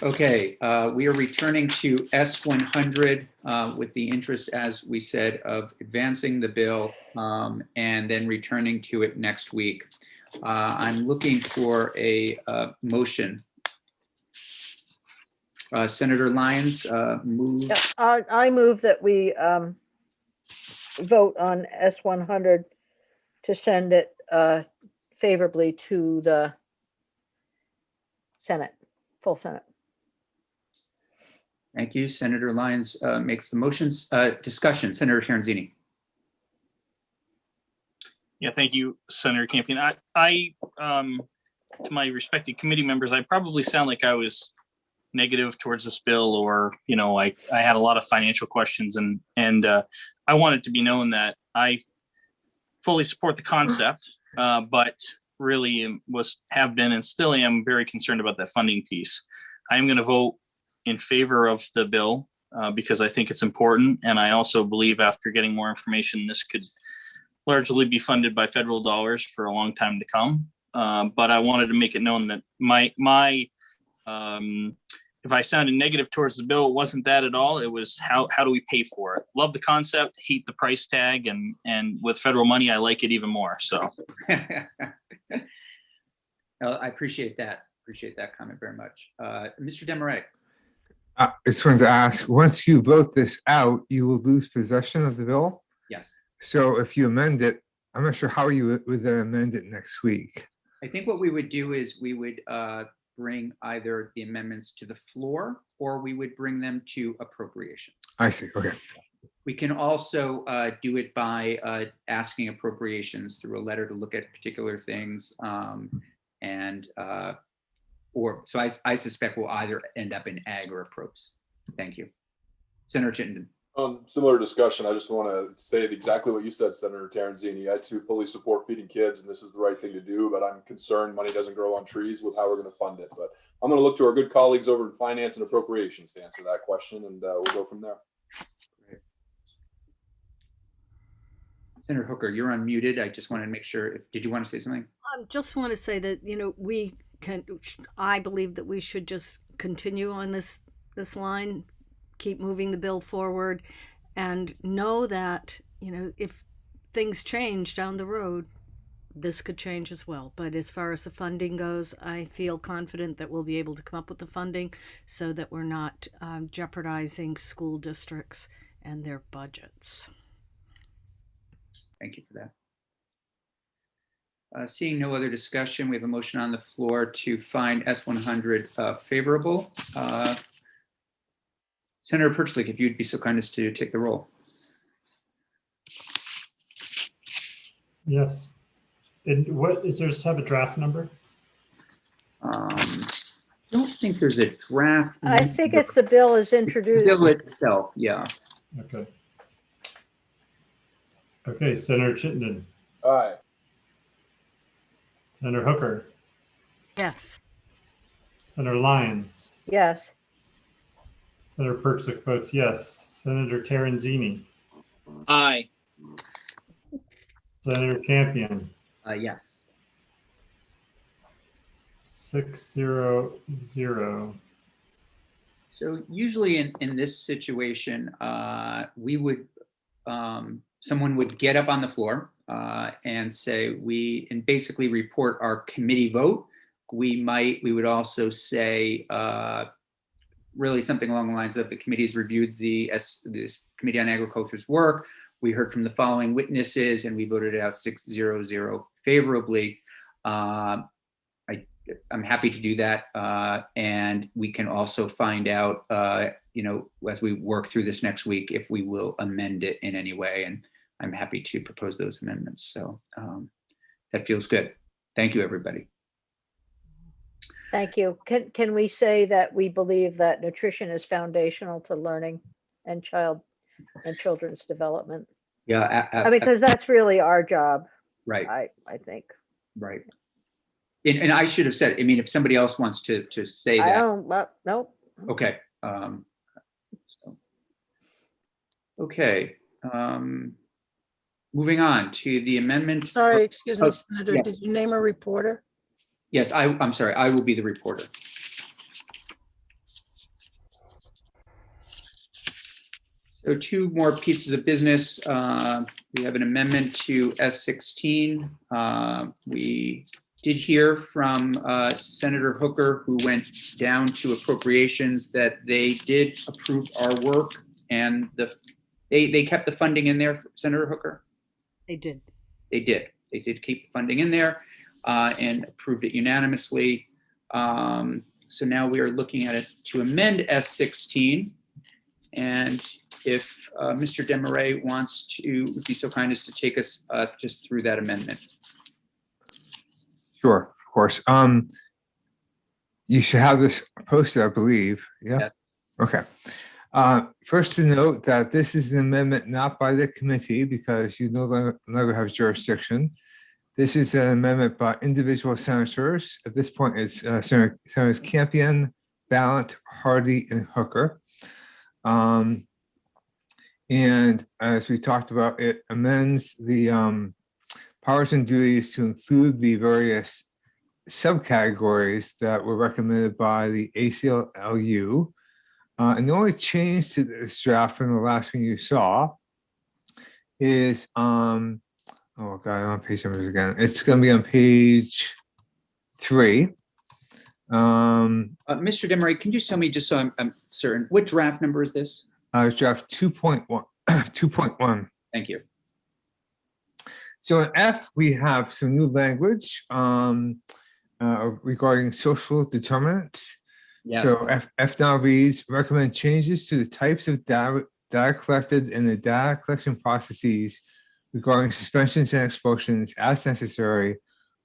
Okay, we are returning to S100 with the interest, as we said, of advancing the bill and then returning to it next week. I'm looking for a motion. Senator Lyons moves. Yeah, I move that we vote on S100 to send it favorably to the Senate, full Senate. Thank you. Senator Lyons makes the motions. Discussion, Senator Terenzini. Yeah, thank you, Senator Campion. I to my respected committee members, I probably sound like I was negative towards this bill, or, you know, I had a lot of financial questions, and I want it to be known that I fully support the concept, but really have been and still am very concerned about that funding piece. I am going to vote in favor of the bill because I think it's important, and I also believe, after getting more information, this could largely be funded by federal dollars for a long time to come. But I wanted to make it known that my if I sounded negative towards the bill, it wasn't that at all. It was how do we pay for it? Love the concept, hate the price tag, and with federal money, I like it even more. So I appreciate that. Appreciate that comment very much. Mr. Desmarais. I just wanted to ask, once you vote this out, you will lose possession of the bill? Yes. So if you amend it, I'm not sure how you would then amend it next week. I think what we would do is we would bring either the amendments to the floor, or we would bring them to appropriations. I see. Okay. We can also do it by asking appropriations through a letter to look at particular things. So I suspect we'll either end up in ag or approps. Thank you. Senator Chittenden. Similar discussion. I just want to say exactly what you said, Senator Terenzini. I too fully support feeding kids, and this is the right thing to do, but I'm concerned money doesn't grow on trees with how we're going to fund it. But I'm going to look to our good colleagues over in finance and appropriations to answer that question, and we'll go from there. Great. Senator Hooker, you're unmuted. I just wanted to make sure. Did you want to say something? I just want to say that, you know, I believe that we should just continue on this line, keep moving the bill forward, and know that, you know, if things change down the road, this could change as well. But as far as the funding goes, I feel confident that we'll be able to come up with the funding so that we're not jeopardizing school districts and their budgets. Thank you for that. Seeing no other discussion, we have a motion on the floor to find S100 favorable. Senator Perchlik, if you'd be so kind as to take the roll. Yes. And what is there? Have a draft number? I don't think there's a draft. I think it's the bill is introduced. The bill itself, yeah. Okay. Okay, Senator Chittenden. Aye. Senator Hooker. Yes. Senator Lyons. Yes. Senator Perchlik votes yes. Senator Terenzini. aye. Senator Campion. Yes. 6-0-0. So usually in this situation, we would, someone would get up on the floor and say and basically report our committee vote. We would also say really something along the lines of the committee's reviewed this Committee on Agriculture's work. We heard from the following witnesses and we voted it out 6-0-0 favorably. I'm happy to do that. And we can also find out, you know, as we work through this next week, if we will amend it in any way. And I'm happy to propose those amendments. So that feels good. Thank you, everybody. Thank you. Can we say that we believe that nutrition is foundational to learning and children's development? Yeah. I mean, because that's really our job. Right. I think. Right. And I should have said, I mean, if somebody else wants to say that. I don't, nope. Okay. Okay. Moving on to the amendment. Sorry, excuse me, Oh, Senator, yeah. did you name a reporter? Yes, I'm sorry. I will be the reporter. So two more pieces of business. We have an amendment to S16. We did hear from Senator Hooker, who went down to appropriations, that they did approve our work, and they kept the funding in there, Senator Hooker? They did. They did. They did keep the funding in there and approved it unanimously. So now we are looking at it to amend S16. And if Mr. Demaray would be so kind as to take us just through that amendment. Sure, of course. You should have this posted, I believe. Yeah. Yes. Okay. First to note that this is an amendment not by the committee because you no longer have jurisdiction. This is an amendment by individual senators. At this point, it's Senators Campion, Ballant, Hardy, and Hooker. And as we talked about, it amends the powers and duties to include the various subcategories that were recommended by the ACLU. And the only change to this draft from the last one you saw is, oh God, I'm on page numbers again. It's going to be on page 3. Mr. Demaray, can you just tell me, just so I'm certain, what draft number is this? Draft 2.1. 2.1. Thank you. So in F, we have some new language regarding social determinants. Yes. So F now reads, recommend changes to the types of data collected in the data collection processes regarding suspensions and expulsions as necessary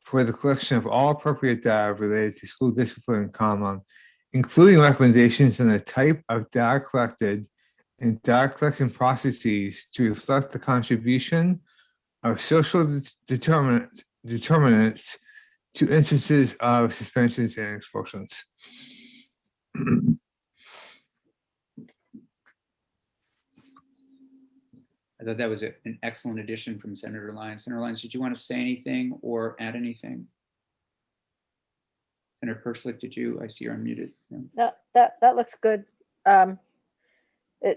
for the collection of all appropriate data related to school discipline, including recommendations on the type of data collected in data collection processes to reflect the contribution of social determinants to instances of suspensions and expulsions. I thought that was an excellent addition from Senator Lyons. Senator Lyons, did you want to say anything or add anything? Senator Perslick, I see you're unmuted. No, that looks good.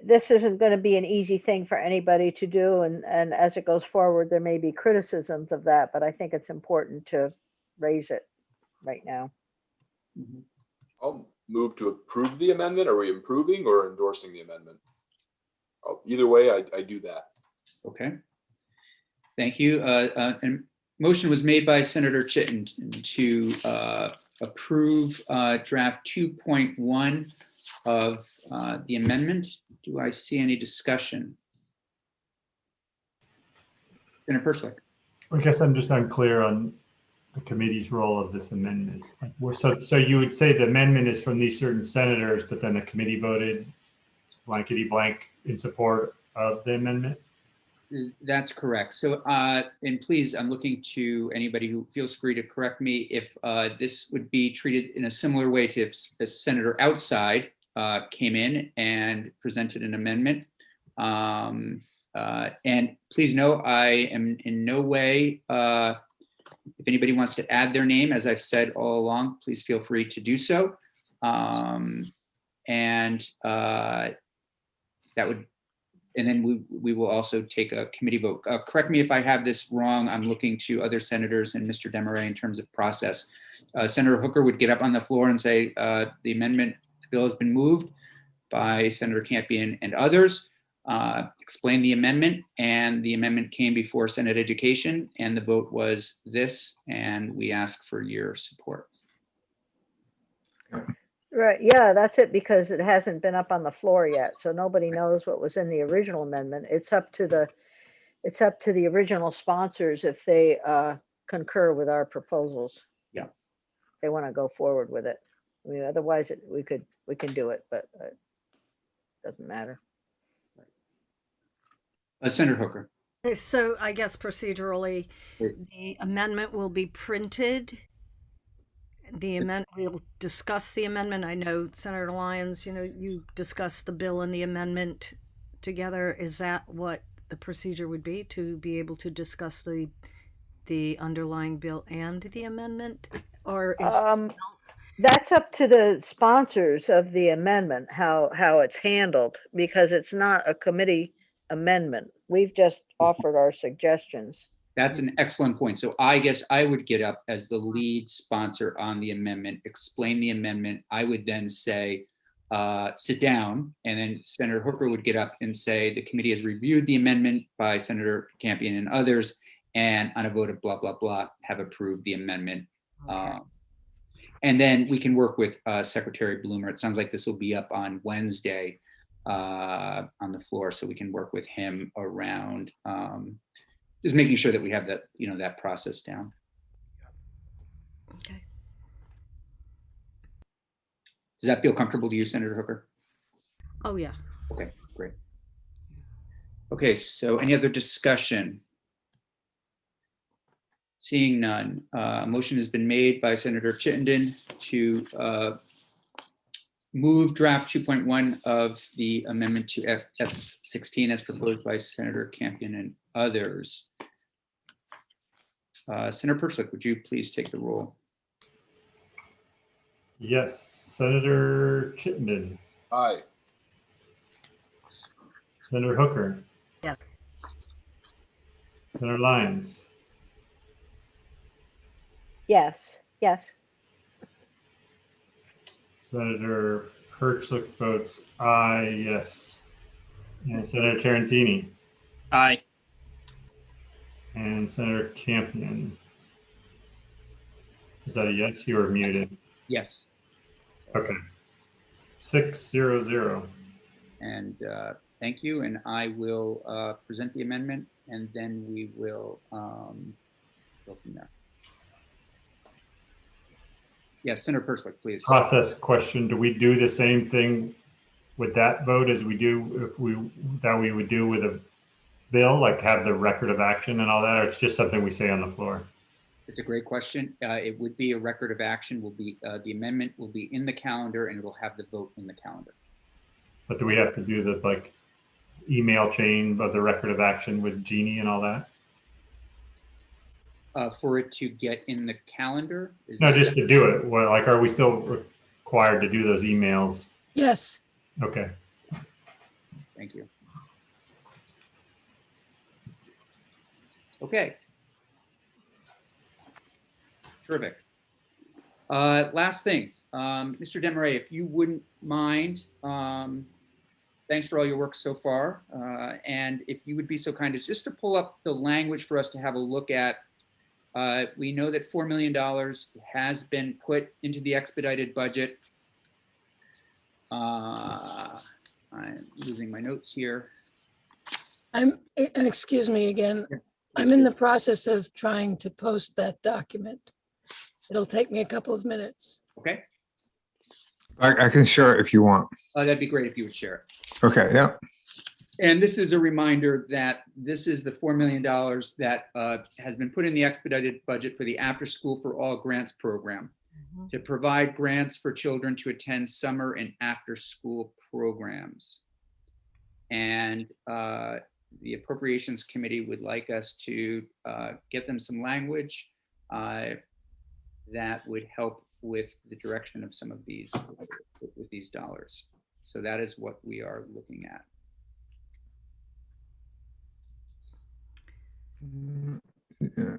This isn't going to be an easy thing for anybody to do, and as it goes forward, there may be criticisms of that, but I think it's important to raise it right now. Mhm. I'll move to approve the amendment. Are we improving or endorsing the amendment? Oh, either way, I do that. Okay. Thank you. And motion was made by Senator Chittenden to approve draft 2.1 of the amendment. Do I see any discussion? Senator Perslick. I guess I'm just unclear on the committee's role of this amendment. So you would say the amendment is from these certain senators, but then the committee voted blankety blank in support of the amendment? That's correct. So, and please, I'm looking to anybody who feels free to correct me if this would be treated in a similar way to if a senator outside came in and presented an amendment. And please know, I am in no way, if anybody wants to add their name, as I've said all along, please feel free to do so. And then we will also take a committee vote. Correct me if I have this wrong. I'm looking to other senators and Mr. Demaray in terms of process. Senator Hooker would get up on the floor and say, the bill has been moved by Senator Campion and others, explain the amendment, and the amendment came before Senate Education, and the vote was this, and we ask for your support. Right, yeah, that's it, because it hasn't been up on the floor yet, so nobody knows what was in the original amendment. It's up to the original sponsors if they concur with our proposals. Yeah. They want to go forward with it. I mean, otherwise we can do it, but it doesn't matter. Senator Hooker. So I guess procedurally, the amendment will be printed. We'll discuss the amendment. I know Senator Lyons, you discussed the bill and the amendment together. Is that what the procedure would be, to be able to discuss the the underlying bill and the amendment? Or is else? That's up to the sponsors of the amendment, how it's handled, because it's not a committee amendment. We've just offered our suggestions. That's an excellent point. So I guess I would get up as the lead sponsor on the amendment, explain the amendment. I would then say, sit down, and then Senator Hooker would get up and say, the committee has reviewed the amendment by Senator Campion and others, and on a vote of blah, blah, blah, have approved the amendment. Okay. And then we can work with Secretary Bloomer. It sounds like this will be up on Wednesday on the floor, so we can work with him around just making sure that we have that, that process down. Okay. Does that feel comfortable to you, Senator Hooker? Oh, yeah. Okay, great. Okay, so any other discussion? Seeing none, a motion has been made by Senator Chittenden to move draft 2.1 of the amendment to F16 as proposed by Senator Campion and others. Senator Perchlik, would you please take the roll? Yes, Senator Chittenden, Aye. Senator Hooker, Yes. Senator Lyons, Yes, yes. Senator Perchlik votes aye, yes. And Senator Terenzini Aye. and Senator Campion. Is that a yes? You were muted. Yes. Okay. 6-0-0. And thank you. And I will present the amendment, and then we will go from there. Yes, Senator Perchlik, please. Process question: do we do the same thing with that vote as we do if we would do with a bill, like have the record of action and all that, or it's just something we say on the floor? It's a great question. It would be a record of action. Will be the amendment will be in the calendar, and it will have the vote in the calendar. But do we have to do the email chain of the record of action with Jeannie and all that? For it to get in the calendar? No, just to do it. Well, are we still required to do those emails? Yes. Okay. Thank you. Okay. Terrific. Last thing, Mr. Desmarais, if you wouldn't mind, thanks for all your work so far. And if you would be so kind as just to pull up the language for us to have a look at. We know that $4 million has been put into the expedited budget. I'm losing my notes here. And excuse me again, I'm in the process of trying to post that document. It'll take me a couple of minutes. Okay, I can share it if you want. that'd be great if you would share it. Okay, yeah. And this is a reminder that this is the $4 million that has been put in the expedited budget for the After School for All Grants program to provide grants for children to attend summer and after school programs. And the Appropriations Committee would like us to get them some language that would help with the direction of some of these with these dollars. So that is what we are looking at. Yeah.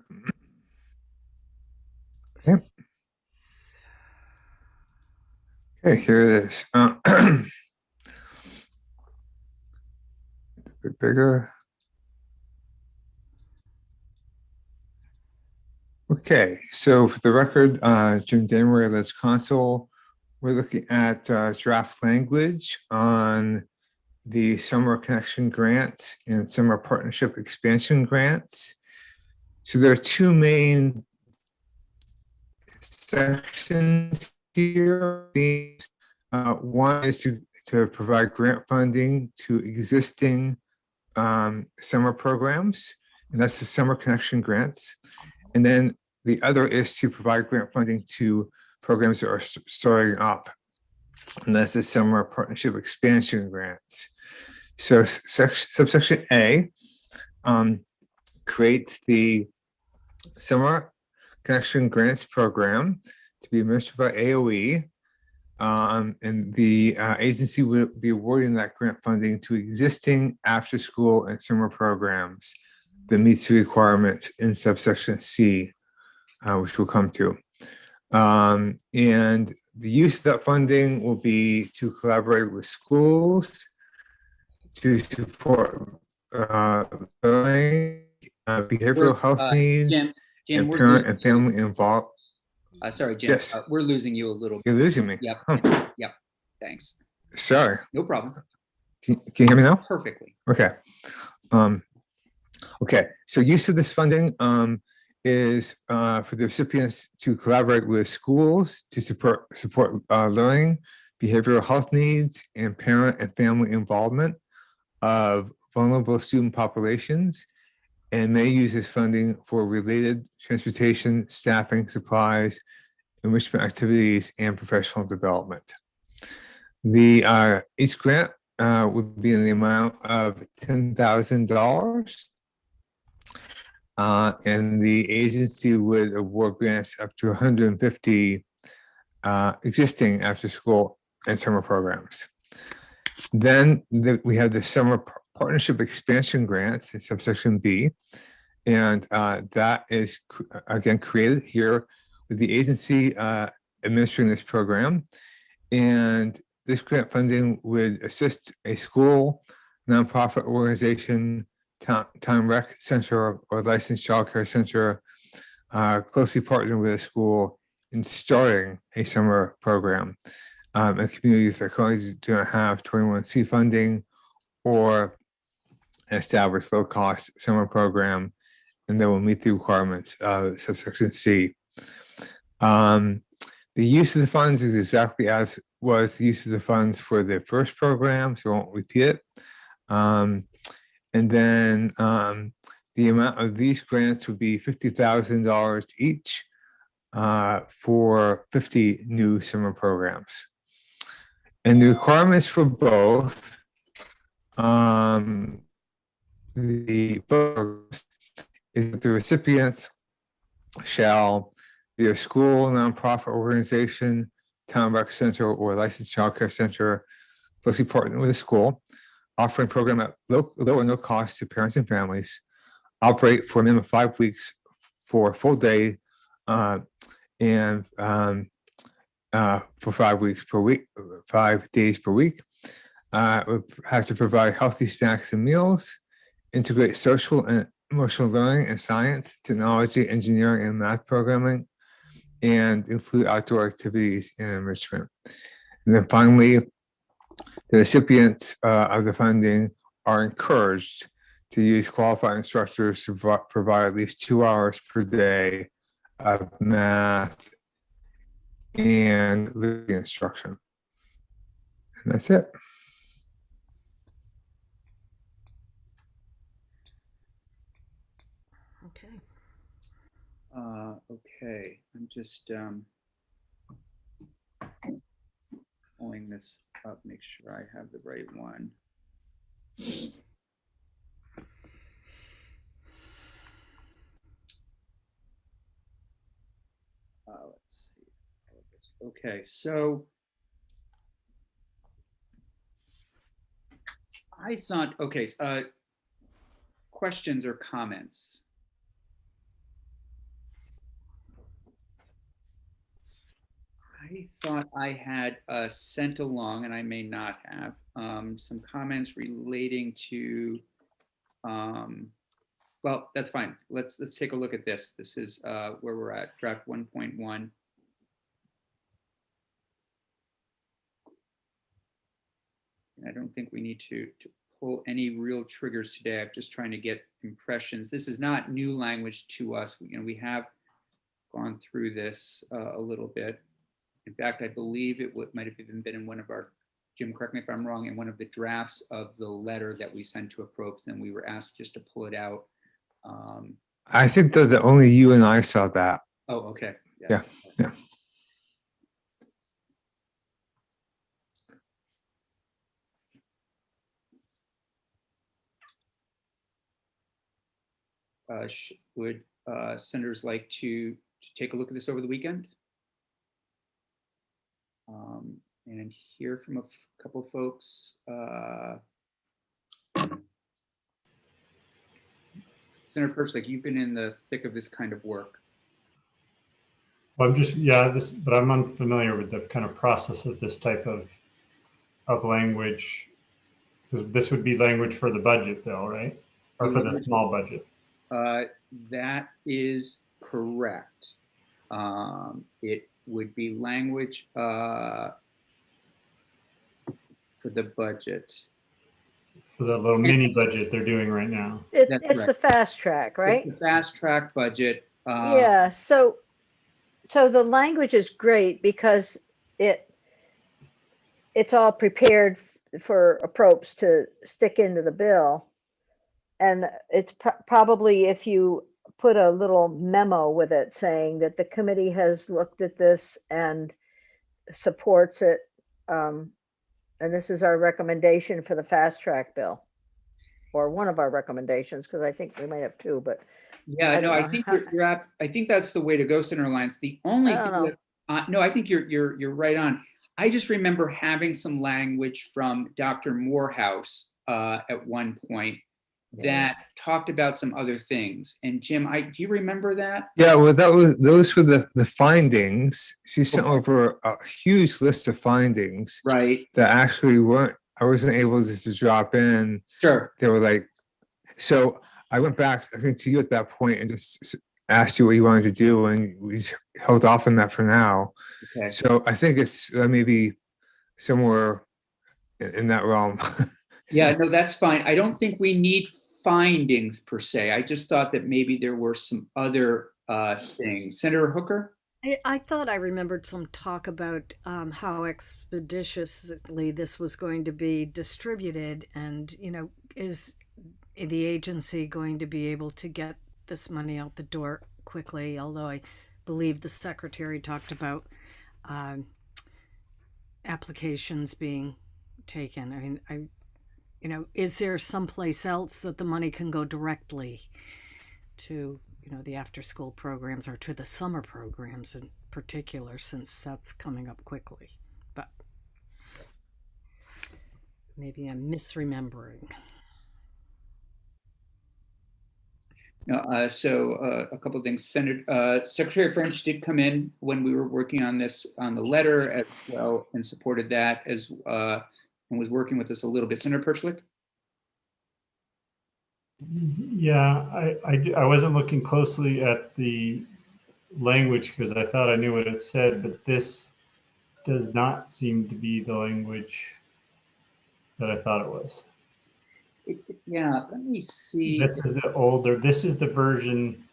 Okay. Okay, here it is. A bit bigger. Okay, so for the record, Jim Desmarais, Let's Console. We're looking at draft language on the Summer Connection Grants and Summer Partnership Expansion Grants. So there are two main sections here. One is to provide grant funding to existing summer programs, and that's the Summer Connection Grants. And then the other is to provide grant funding to programs that are starting up, and that's the Summer Partnership Expansion Grants. So subsection A creates the Summer Connection Grants Program to be administered by AOE. And the agency will be awarding that grant funding to existing after-school and summer programs that meets the requirements in subsection C, which we'll come to. And the use of that funding will be to collaborate with schools to support behavioral health needs Jim, and we're parent losing and family involved. sorry, Jim. Yes. We're losing you a little. You're losing me. Yep. Huh. Yep. Thanks. Sorry. No problem. Can you hear me now? Perfectly. Okay. Okay. So use of this funding is for the recipients to collaborate with schools to support learning, behavioral health needs, and parent and family involvement of vulnerable student populations, and may use this funding for related transportation, staffing, supplies, enrichment activities, and professional development. The each grant would be in the amount of $10,000. And the agency would award grants up to 150 existing after-school and summer programs. Then we have the Summer Partnership Expansion Grants in subsection B, and that is again created here with the agency administering this program. And this grant funding would assist a school, nonprofit organization, town rec center, or licensed childcare center closely partner with a school in starting a summer program in communities that currently do not have 21C funding or an established low-cost summer program, and that will meet the requirements of subsection C. The use of the funds is exactly as was the use of the funds for the first program, so I won't repeat it. And then the amount of these grants would be $50,000 each for 50 new summer programs. And the requirements for both the programs is that the recipients shall be a school, nonprofit organization, town rec center, or licensed childcare center closely partner with a school, offering program at low or no cost to parents and families, operate for a minimum of 5 weeks for a full day, and for 5 weeks per week, 5 days per week. We have to provide healthy snacks and meals, integrate social and emotional learning and science, technology, engineering, and math programming, and include outdoor activities and enrichment. And then finally, the recipients of the funding are encouraged to use qualified instructors to provide at least 2 hours per day of math and literacy instruction. And that's it. Okay. Okay, I'm just pulling this up, make sure I have the right one. Let's see. Okay, so I thought, okay, questions or comments? I thought I had sent along, and I may not have, some comments relating to, well, that's fine. Let's take a look at this. This is where we're at, draft 1.1. I don't think we need to pull any real triggers today. I'm just trying to get impressions. This is not new language to us. We have gone through this a little bit. In fact, I believe it might have even been in one of our, Jim, correct me if I'm wrong, in one of the drafts of the letter that we sent to Approps, and we were asked just to pull it out. I think that only you and I saw that. Oh, okay. Yes. Yeah. senators like to take a look at this over the weekend? And hear from a couple of folks. Senator Perchlik, you've been in the thick of this kind of work. Well, but I'm unfamiliar with the kind of process of this type of language. Because this would be language for the budget though, right? Or for the small budget. That is correct. It would be language for the budget. For the little mini budget they're doing right now. That's It's the fast track, right? It's the fast track budget. Yeah, so the language is great because it's all prepared for approps to stick into the bill. And it's probably, if you put a little memo with it saying that the committee has looked at this and supports it. And this is our recommendation for the fast track bill, or one of our recommendations, because I think we might have two, but Yeah, no, I think I think that's the way to go, Senator Lyons. The only thing that, no, I think you're right on. I just remember having some language from Dr. Morehouse at one point that talked about some other things. And Jim, do you remember that? Yeah, well, those were the findings. She sent over a huge list of findings, right, that actually I wasn't able just to drop in. Sure. They were like, so I went back, I think, to you at that point and just asked you what you wanted to do, and we just held off on that for now. Okay. So I think it's maybe somewhere in that realm. Yeah, no, that's fine. I don't think we need findings per se. I just thought that maybe there were some other things. Senator Hooker? I thought I remembered some talk about how expeditiously this was going to be distributed, and, is the agency going to be able to get this money out the door quickly? Although I believe the secretary talked about applications being taken. I mean, is there someplace else that the money can go directly to, the after-school programs, or to the summer programs in particular, since that's coming up quickly? But maybe I'm misremembering. No, so a couple of things. Secretary French did come in when we were working on this, on the letter as well, and supported that as and was working with us a little bit. Senator Perchlik? Yeah, I wasn't looking closely at the language because I thought I knew what it said, but this does not seem to be the language that I thought it was. Yeah, let me see. This is the version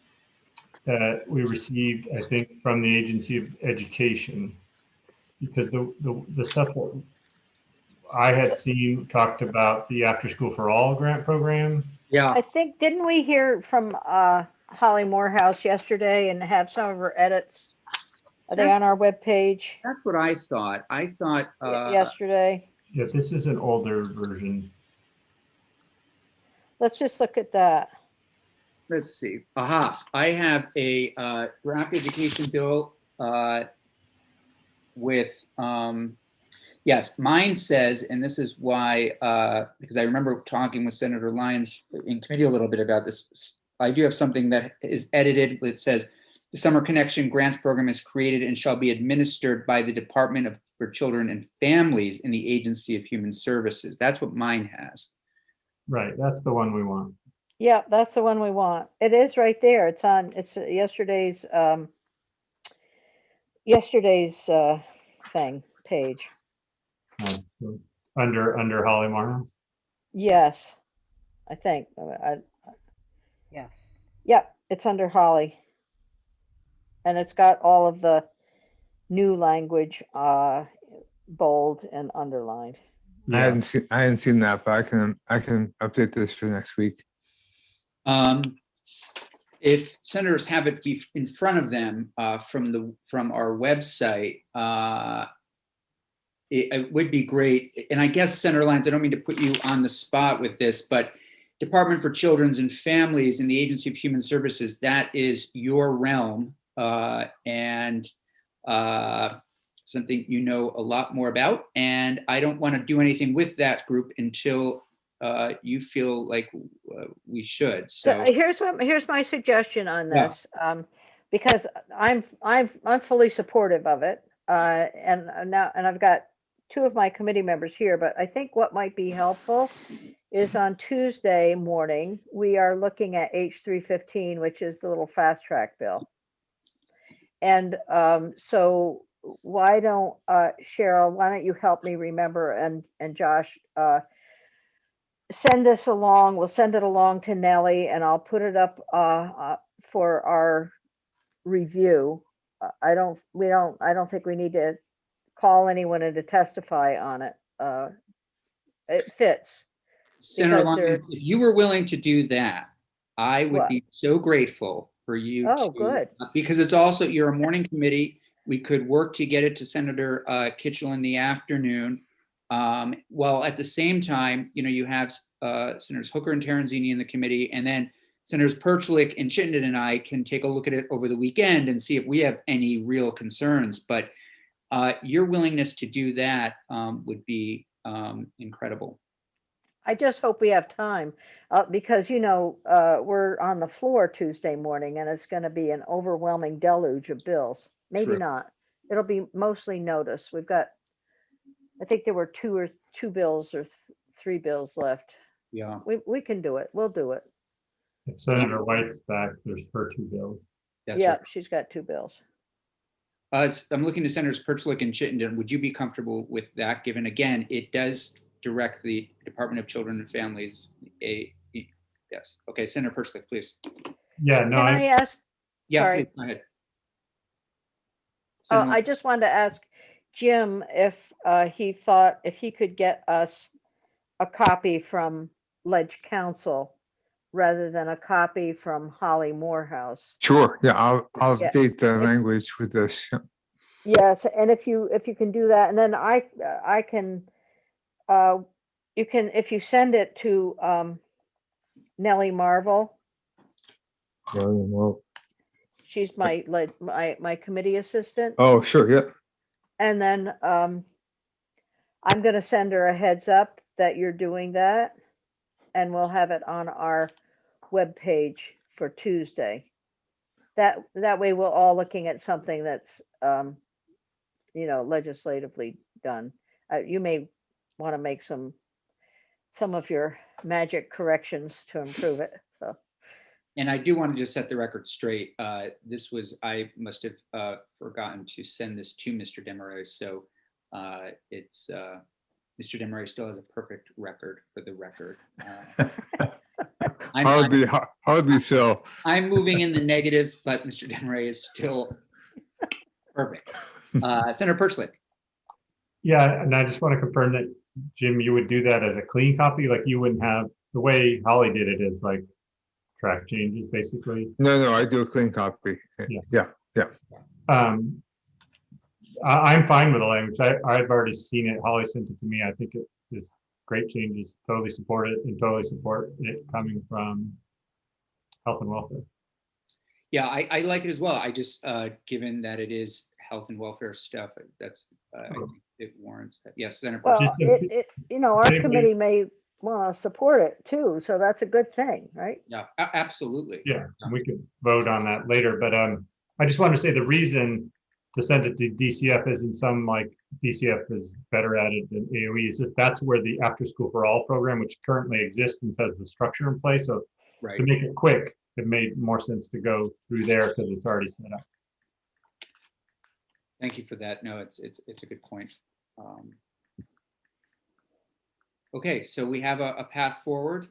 that we received, I think, from the Agency of Education, because the stuff that I had seen talked about the After School for All grant program. Yeah, I think, didn't we hear from Holly Morehouse yesterday and have some of her edits? Are they on our webpage? that's what I thought. I thought Yesterday. Yeah, this is an older version. Let's just look at that. let's see. Aha, I have a draft education bill with yes, mine says, and this is why, because I remember talking with Senator Lyons in committee a little bit about this. I do have something that is edited. It says the Summer Connection Grants Program is created and shall be administered by the Department for Children and Families in the Agency of Human Services. That's what mine has. Right, that's the one we want. Yeah, that's the one we want. It is right there. It's on, it's yesterday's thing, page. So under Holly Morehouse. Yes, I think. Yes. Yep, it's under Holly. And it's got all of the new language bold and underlined. I hadn't seen that, but I can update this for next week. If senators have it be in front of them from our website, it would be great. And I guess, Senator Lyons, I don't mean to put you on the spot with this, but Department for Children's and Families and the Agency of Human Services, that is your realm, and something you know a lot more about. And I don't want to do anything with that group until you feel like we should. So Here's my suggestion on Yeah. this, because I'm fully supportive of it, and I've got two of my committee members here, but I think what might be helpful is on Tuesday morning, we are looking at H315, which is the little fast track bill. And so why don't, Cheryl, why don't you help me remember, and Josh, send this along, we'll send it along to Nellie, and I'll put it up for our review. I don't think we need to call anyone in to testify on it. It fits. Senator Because they're- Lyons, if you were willing to do that, I would What? be so grateful for you Oh, to, good. because it's also, you're a morning committee. We could work to get it to Senator Kitchell in the afternoon. While at the same time, you have Senators Hooker and Terenzini in the committee, and then Senators Perchlik and Chittenden and I can take a look at it over the weekend and see if we have any real concerns. But your willingness to do that would be incredible. I just hope we have time, because, we're on the floor Tuesday morning and it's going to be an overwhelming deluge of bills. Maybe True. not. It'll be mostly notice. We've got, I think there were two bills or three bills left. Yeah. We can do it. We'll do it. If Senator White's back, there's her two bills. That's Yeah, right. she's got two bills. I'm looking to Senators Perchlik and Chittenden. Would you be comfortable with that, given, again, it does direct the Department of Children and Families? Yes. Okay, Senator Perchlik, please. Yeah, no, Can I ask, Yeah, Sorry. please, go ahead. oh, Senator- I just wanted to ask Jim if he thought if he could get us a copy from Ledge Council rather than a copy from Holly Morehouse. Sure, yeah, I'll Yeah. update the language with this. Yes, and if you can do that, and then I can, you can, if you send it to Nellie Marvel, she's my committee assistant, Oh, sure, yeah. and then I'm gonna send her a heads up that you're doing that, and we'll have it on our webpage for Tuesday. That way we're all looking at something that's legislatively done. You may want to make some of your magic corrections to improve it. So And I do want to just set the record straight. I must have forgotten to send this to Mr. Desmarais. So it's Mr. Desmarais still has a perfect record for the record. Hardly so. I'm moving in the negatives, but Mr. Desmarais is still perfect. Senator Perchlik. yeah, and I just want to confirm that, Jim, you would do that as a clean copy, like you wouldn't have, the way Holly did it is like track changes, basically. No, I do a clean copy. Yeah. Yeah. I'm fine with the language. I've already seen it. Holly sent it to me. I think it is great changes. Totally support it, and totally support it coming from Health and Welfare. Yeah, I like it as well. I just, given that it is health and welfare stuff, that's, I think it warrants that. Yes, Senator well, Perchlik. our Anybody- committee may want to support it too, so that's a good thing, right? Yeah, absolutely. Yeah, and we could vote on that later, but I just want to say the reason to send it to DCF isn't some like DCF is better at it than AOE. It's just that's where the After School for All program, which currently exists and has the structure in place. So Right. to make it quick, it made more sense to go through there because it's already set up. Thank you for that. No, it's a good point. Okay, so we have a path forward.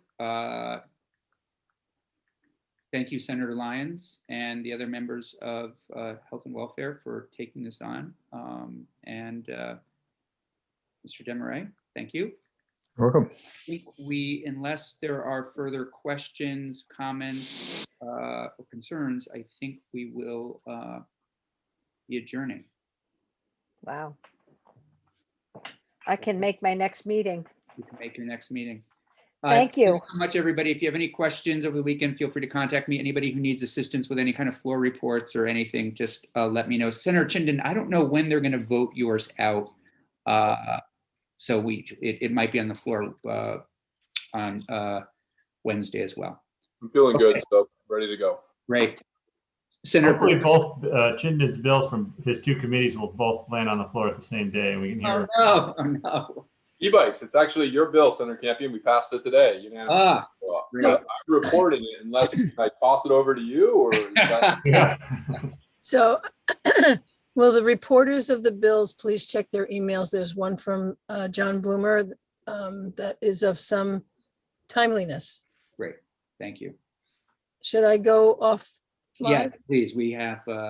Thank you, Senator Lyons and the other members of Health and Welfare for taking this on. And Mr. Desmarais, thank you. Welcome. I think unless there are further questions, comments, or concerns, I think we will be adjourning. Wow. I can make my next meeting. You can make your next meeting. Thank you. Thanks so much, everybody. If you have any questions over the weekend, feel free to contact me. Anybody who needs assistance with any kind of floor reports or anything, just let me know. Senator Chinden, I don't know when they're going to vote yours out. So it might be on the floor on Wednesday as well. I'm feeling good, Okay. so ready to go. Great. Senator. Hopefully both Chittenden's bills from his two committees will both land on the floor at the same day and we can hear. Oh, no. Oh, no. E-bikes, it's actually your bill, Senator Campion. We passed it today unanimously. Great. I'm reporting it unless I toss it over to you or is that- Yeah. So will the reporters of the bills please check their emails? There's one from John Bloomer that is of some timeliness. Great. Thank you. Should I go off Yeah, live? please. We have